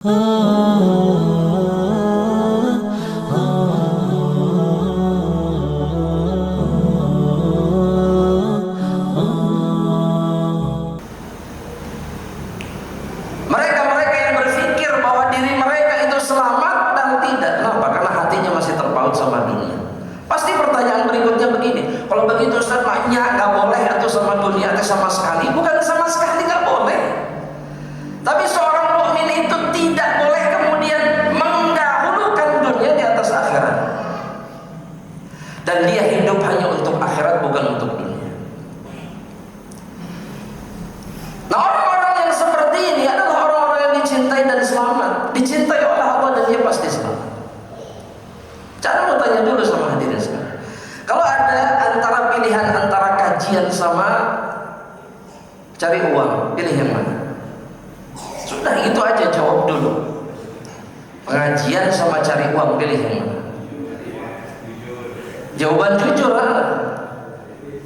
Mereka-mereka yang berpikir bahwa diri mereka itu selamat dan tidak. Kenapa? Karena hatinya masih terpaut sama dunia. Pasti pertanyaan berikutnya begini, kalau begitu Ustaz, maknya nggak boleh atau sama dunia atau sama sekali? Bukan sama sekali nggak boleh. Tapi seorang mukmin itu tidak boleh kemudian mendahulukan dunia di atas akhirat. Dan dia hidup hanya untuk akhirat, bukan untuk dunia. Nah, orang-orang yang seperti ini adalah orang-orang yang dicintai dan selamat. Dicintai oleh Allah dan dia pasti selamat. Jangan mau tanya dulu sama hadirin sekarang. Kalau ada antara pilihan antara kajian sama cari uang, pilih yang mana? Sudah itu aja, jawab dulu. Pengajian sama cari uang, pilih yang mana? Jawaban jujur lah.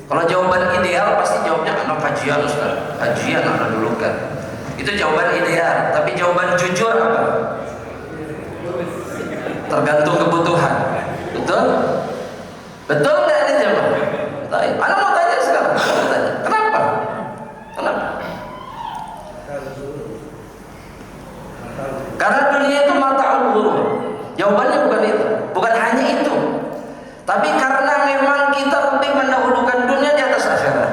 Kalau jawaban ideal pasti jawabnya anak kajian Ustaz. Kajian anak dulu kan. Itu jawaban ideal. Tapi jawaban jujur apa? Tergantung kebutuhan. Betul? Betul nggak ini jemaah? Baik. Anak mau tanya sekarang. Tanya. Kenapa? Kenapa? Karena dunia itu mata'ul ghurur. Jawabannya bukan itu. Bukan hanya itu. Tapi karena memang kita lebih mendahulukan dunia di atas akhirat.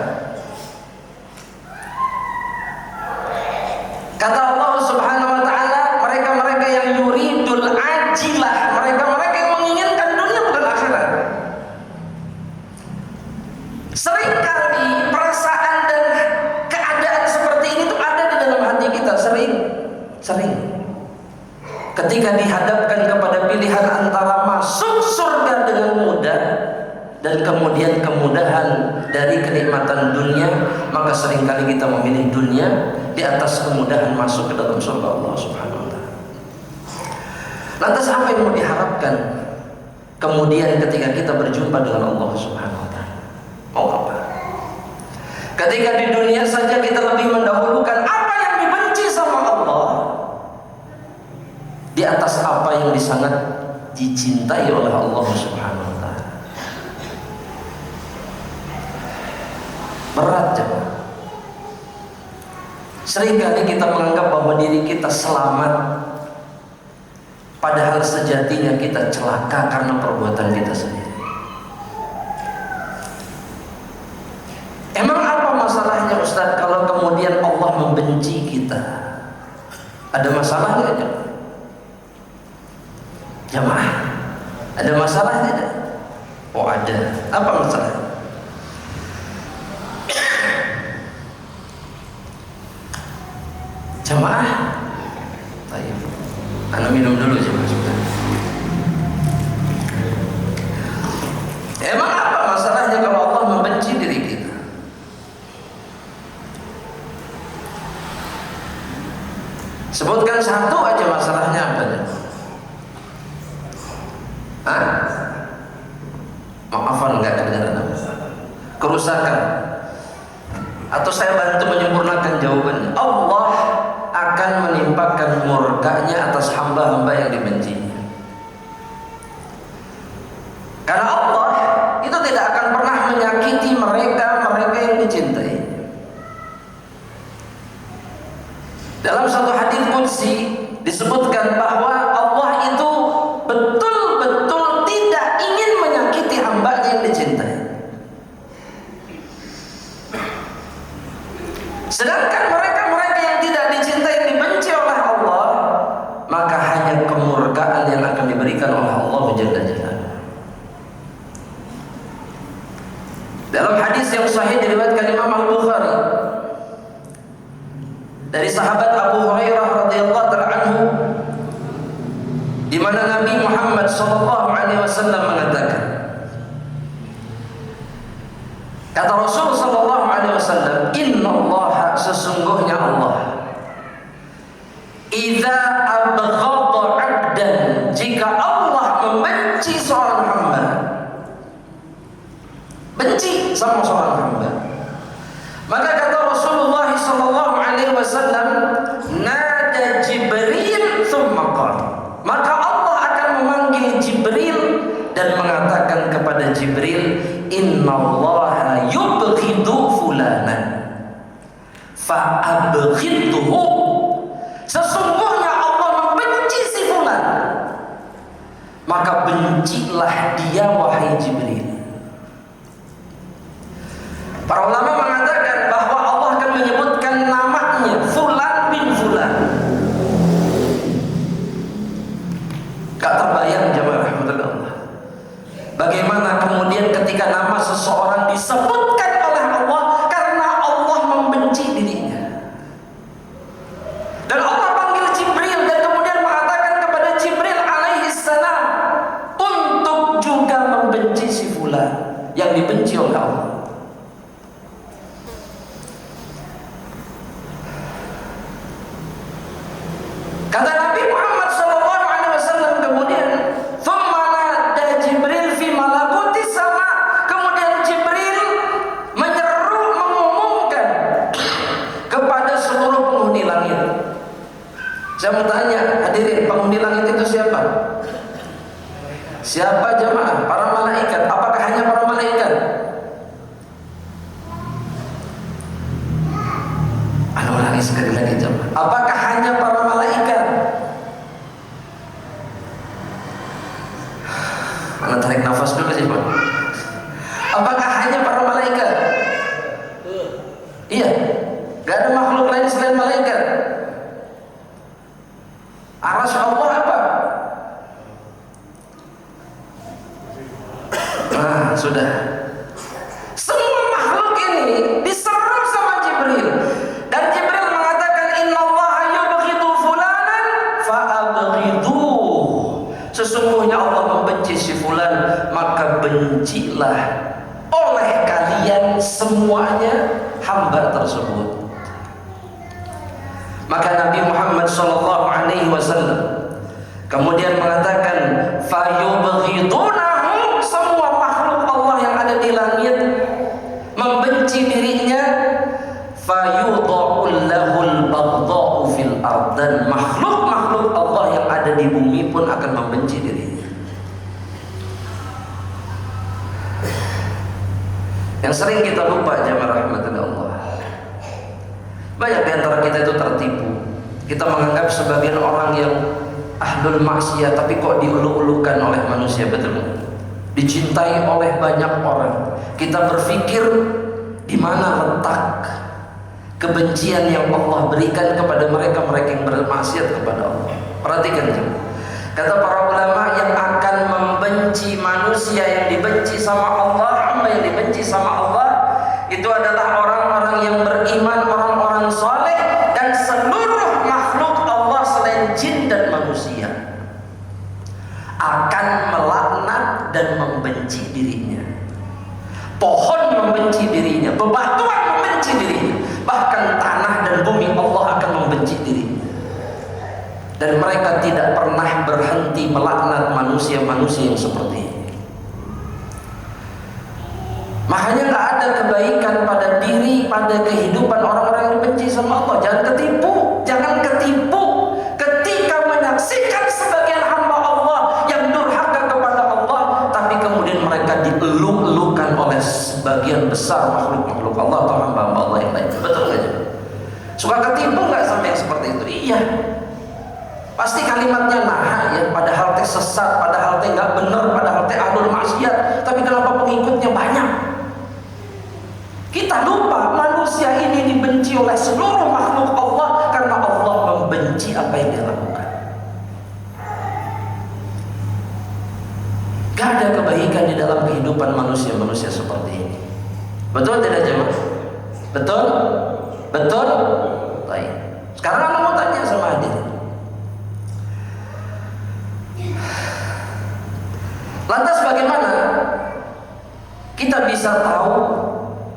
Kata Allah Subhanahu wa taala, mereka-mereka yang yuridul ajilah, mereka-mereka yang menginginkan dunia bukan akhirat. Seringkali perasaan dan keadaan seperti ini tuh ada di dalam hati kita, sering. Ketika dihadapkan kepada pilihan antara masuk surga dengan mudah dan kemudian kemudahan dari kenikmatan dunia, maka seringkali kita memilih dunia di atas kemudahan masuk ke dalam surga Allah Subhanahu wa taala. Lantas apa yang mau diharapkan kemudian ketika kita berjumpa dengan Allah Subhanahu wa taala? Mau apa? Ketika di dunia saja kita lebih mendahulukan apa yang dibenci sama Allah di atas apa yang sangat dicintai oleh Allah Subhanahu wa taala. Berat jemaah. Seringkali kita menganggap bahwa diri kita selamat, padahal sejatinya kita celaka karena perbuatan kita sendiri. Emang apa masalahnya Ustaz kalau kemudian Allah membenci kita? Ada masalahnya aja? Jamaah, ada masalah tidak? Oh ada. Apa masalahnya? Jamaah, baik. Anda minum dulu jemaah sebentar. Emang apa masalahnya kalau Allah membenci diri kita? Sebutkan satu aja masalahnya apa? Hah? Maafan enggak kedengaran apa? Kerusakan. Atau saya bantu menyempurnakan jawabannya. Allah akan menimpakan murkanya atas hamba-hamba yang dibencinya. Karena Allah itu tidak akan pernah menyakiti mereka yang dicintai. Dalam satu hadis qudsi disebutkan bahwa Allah itu betul-betul tidak ingin menyakiti hambanya yang dicintai. Sedangkan mereka-mereka yang tidak dicintai, yang dibenci oleh Allah, maka hanya kemurkaan yang akan diberikan oleh Allah Jalla Jalaluhu. Dalam hadis yang sahih diriwayatkan Imam Al-Bukhari dari sahabat Abu Hurairah radhiyallahu ta'ala anhu, di mana Nabi Muhammad sallallahu alaihi wasallam mengatakan, kata Rasul sallallahu alaihi wasallam, innallaha, sesungguhnya Allah, idza abghadha 'abdan, jika Allah membenci seorang hamba, benci sama seorang hamba, maka kata Rasulullah sallallahu alaihi wasallam, nada Jibril maka Allah akan memanggil Jibril dan mengatakan kepada Jibril, innallaha yubghidu fulanan fa'abghidhu. Sesungguhnya Allah membenci si fulan, maka bencilah dia wahai Jibril. Para ulama mengatakan bahwa Allah akan menyebutkan namanya fulan bin fulan. Gak terbayang jemaah rahmatullah, bagaimana kemudian ketika nama seseorang disebutkan oleh Allah karena Allah membenci dirinya. Dan Allah panggil Jibril dan kemudian mengatakan kepada Jibril alaihissalam untuk juga membenci si fulan yang dibenci oleh Allah. Kata Nabi Muhammad SAW kemudian, "Tsumma nada Jibril fi malakuti sama." Kemudian Jibril menyeru, mengumumkan kepada seluruh penghuni langit. Saya mau tanya, hadirin, penghuni langit itu siapa? Siapa jemaah? Para malaikat. Apakah hanya para malaikat? Ana ulangi sekali lagi jemaah. Apakah hanya para malaikat? Ana tarik nafas dulu sih, Pak. Apakah hanya para malaikat? Iya. Gak ada makhluk lain selain malaikat. Arsy Allah apa? Nah, sudah. Semua makhluk ini diseru sama Jibril. Dan Jibril mengatakan, innallaha yubghidu fulanan fa'abghidhu. Sesungguhnya Allah membenci si fulan, maka bencilah oleh kalian semuanya hamba tersebut. Maka Nabi Muhammad SAW kemudian mengatakan, fayubghidunahu, semua makhluk Allah yang ada di langit membenci dirinya, fayudha'u lahul baghdha'u fil ard, dan makhluk-makhluk Allah yang ada di bumi pun akan membenci dirinya. Yang sering kita lupa jemaah rahmatullah Allah, banyak di antara kita itu tertipu. Kita menganggap sebagian orang yang ahlul maksiat tapi kok diulu-ulukan oleh manusia, betul? Dicintai oleh banyak orang. Kita berpikir di mana letak kebencian yang Allah berikan kepada mereka-mereka yang bermaksiat kepada Allah. Perhatikan, kata para ulama, yang akan membenci manusia yang dibenci sama Allah, hamba yang dibenci sama Allah, itu adalah orang-orang yang beriman, orang-orang saleh, dan seluruh makhluk Allah selain jin dan manusia akan melaknat dan membenci dirinya. Pohon membenci dirinya, bebatuan membenci dirinya, bahkan tanah dan bumi Allah akan membenci dirinya. Dan mereka tidak pernah berhenti melaknat manusia-manusia yang seperti ini. Makanya nggak ada kebaikan pada diri, pada kehidupan orang-orang yang benci sama Allah. Jangan ketipu, jangan ketipu ketika menyaksikan sebagian hamba Allah yang durhaka kepada Allah, tapi kemudian mereka dieluk-elukan oleh sebagian besar makhluk-makhluk Allah atau hamba-hamba Allah yang lain. Betul nggak? Suka ketipu nggak sampai yang seperti itu? Iya. Pasti kalimatnya nah ya, padahal teh sesat, padahal teh nggak benar, padahal teh ahlul maksiat, tapi kenapa pengikutnya banyak? Kita lupa manusia ini dibenci oleh seluruh makhluk Allah karena Allah membenci apa yang dia lakukan. Gak ada kebaikan di dalam kehidupan manusia-manusia seperti ini. Betul tidak jemaah? Betul? Betul? Baik. Sekarang aku mau tanya sama hadirin. Lantas bagaimana kita bisa tahu,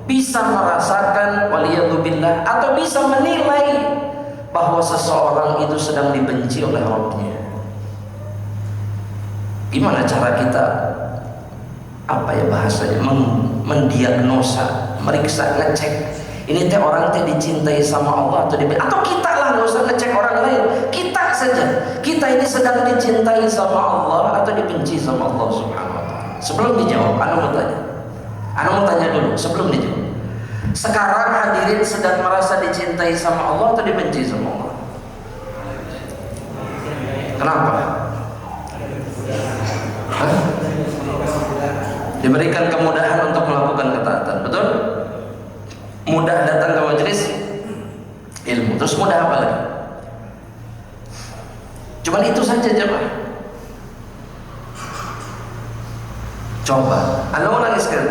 bisa merasakan waliyadzubillah, atau bisa menilai bahwa seseorang itu sedang dibenci oleh Rabbnya? Gimana cara kita, apa ya bahasanya, mendiagnosa, meriksa, ngecek ini teh orang teh dicintai sama Allah atau dibenci? Atau kita lah, nggak usah ngecek orang lain, kita saja, kita ini sedang dicintai sama Allah atau dibenci sama Allah Subhanahu wa Ta'ala. Sebelum dijawab, Anda mau tanya dulu sebelum dijawab. Sekarang hadirin sedang merasa dicintai sama Allah atau dibenci sama Allah? Kenapa? Hah? Diberikan kemudahan untuk melakukan ketaatan, betul? Mudah datang ke majelis ilmu, terus mudah apa lagi? Cuman itu saja jemaah. Coba, Anda mau nangis kan?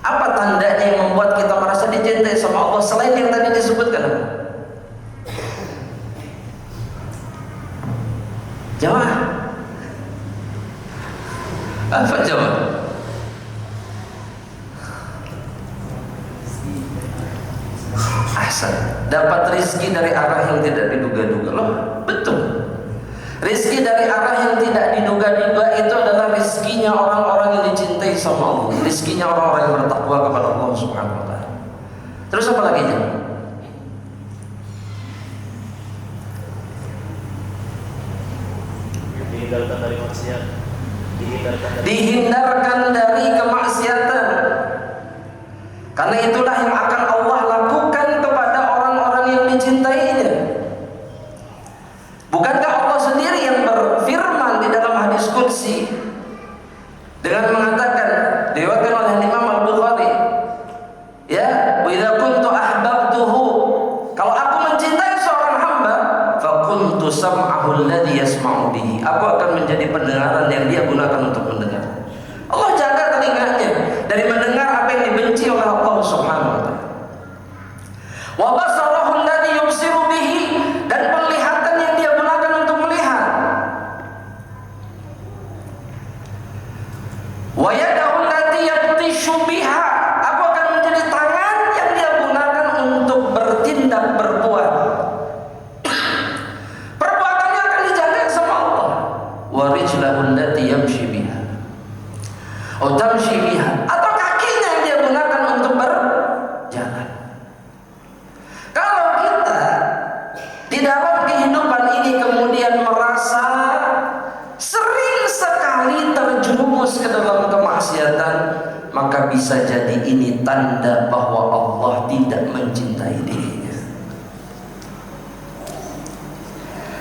Apa tandanya yang membuat kita merasa dicintai sama Allah selain yang tadi disebutkan? Jawab. Apa jawab? Ahsan. Dapat rizki dari arah yang tidak diduga-duga. Loh, betul. Rizki dari arah yang tidak diduga-duga itu adalah rizkinya orang-orang yang dicintai sama Allah. Rizkinya orang-orang yang bertakwa kepada Allah Subhanahu wa Ta'ala. Terus apa lagi jemaah? Dihindarkan dari maksiat, dihindarkan dari kemaksiatan. Karena itulah yang akan Allah lakukan kepada orang-orang yang dicintainya. Bukankah Allah sendiri yang berfirman di dalam hadis qudsi dengan mengatakan, diriwayatkan oleh Imam Al-Bukhari, ya, wa idza kuntu ahbabtuhu, kalau aku mencintai seorang hamba, fa kuntu sam'ahu alladhi yasma'u bihi, aku akan menjadi pendengaran yang dia gunakan untuk mendengar. Allah jaga telinganya dari mendengar apa yang dibenci oleh Allah Subhanahu wa Ta'ala. Wa basarahu alladhi yubsiru bihi, dan penglihatan yang dia gunakan untuk melihat. Wa yadahu allati yabtishu biha, aku akan menjadi tangan yang dia gunakan untuk bertindak, berbuat. Perbuatannya akan dijaga sama Allah. Wa rijlahu allati yamshi biha, atau tamshi biha, atau kakinya yang dia gunakan untuk berjalan. Kalau kita di dalam kehidupan ini kemudian merasa sering sekali terjerumus ke dalam kemaksiatan, maka bisa jadi ini tanda bahwa Allah tidak mencintai dirinya.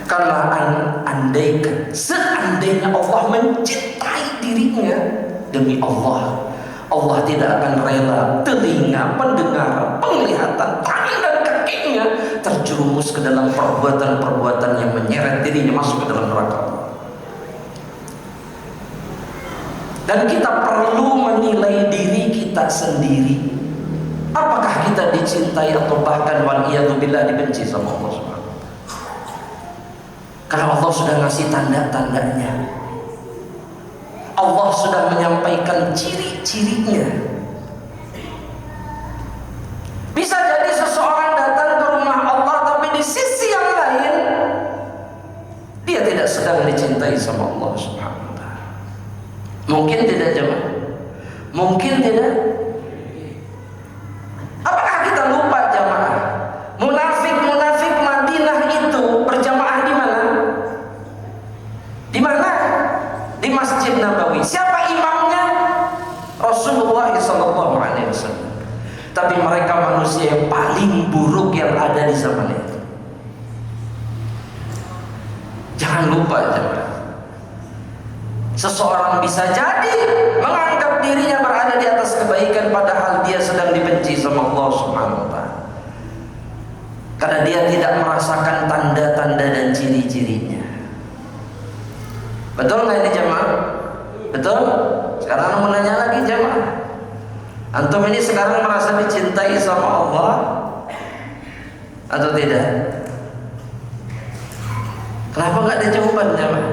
Karena seandainya Allah mencintai dirinya, demi Allah, Allah tidak akan rela telinga, pendengar, penglihatan, tangan dan kakinya terjerumus ke dalam perbuatan-perbuatan yang menyeret dirinya masuk ke dalam neraka. Dan kita perlu menilai diri kita sendiri. Apakah kita dicintai atau bahkan waliyadzubillah dibenci sama Allah Subhanahu wa Ta'ala? Karena Allah sudah ngasih tanda-tandanya. Allah sudah menyampaikan ciri-cirinya. Bisa jadi seseorang datang ke rumah Allah, tapi di sisi yang lain dia tidak sedang dicintai sama Allah Subhanahu wa Ta'ala. Mungkin tidak jemaah? Mungkin tidak? Apakah kita lupa jemaah? Munafik-munafik Madinah itu berjamaah di mana? Di mana? Di Masjid Nabawi. Siapa imamnya? Rasulullah SAW. Tapi mereka manusia yang paling buruk yang ada di zaman itu. Jangan lupa jemaah. Seseorang bisa jadi menganggap dirinya berada di atas kebaikan, padahal dia sedang dibenci sama Allah Subhanahu wa Ta'ala. Karena dia tidak merasakan tanda-tanda dan ciri-cirinya. Betul nggak ini jemaah? Betul? Sekarang mau nanya lagi jemaah. Antum ini sekarang merasa dicintai sama Allah atau tidak? Kenapa nggak ada jawaban jemaah?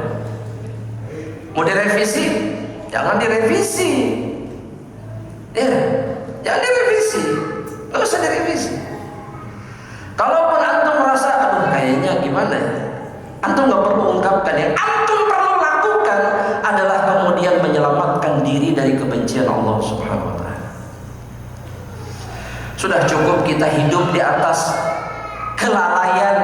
Mau direvisi? Jangan direvisi. Ya, jangan direvisi. Nggak usah direvisi. Kalaupun antum merasa, aduh kayaknya gimana ya? Antum nggak perlu ungkapkan. Yang antum perlu lakukan adalah kemudian menyelamatkan diri dari kebencian Allah Subhanahu wa Ta'ala. Sudah cukup kita hidup di atas kelalaian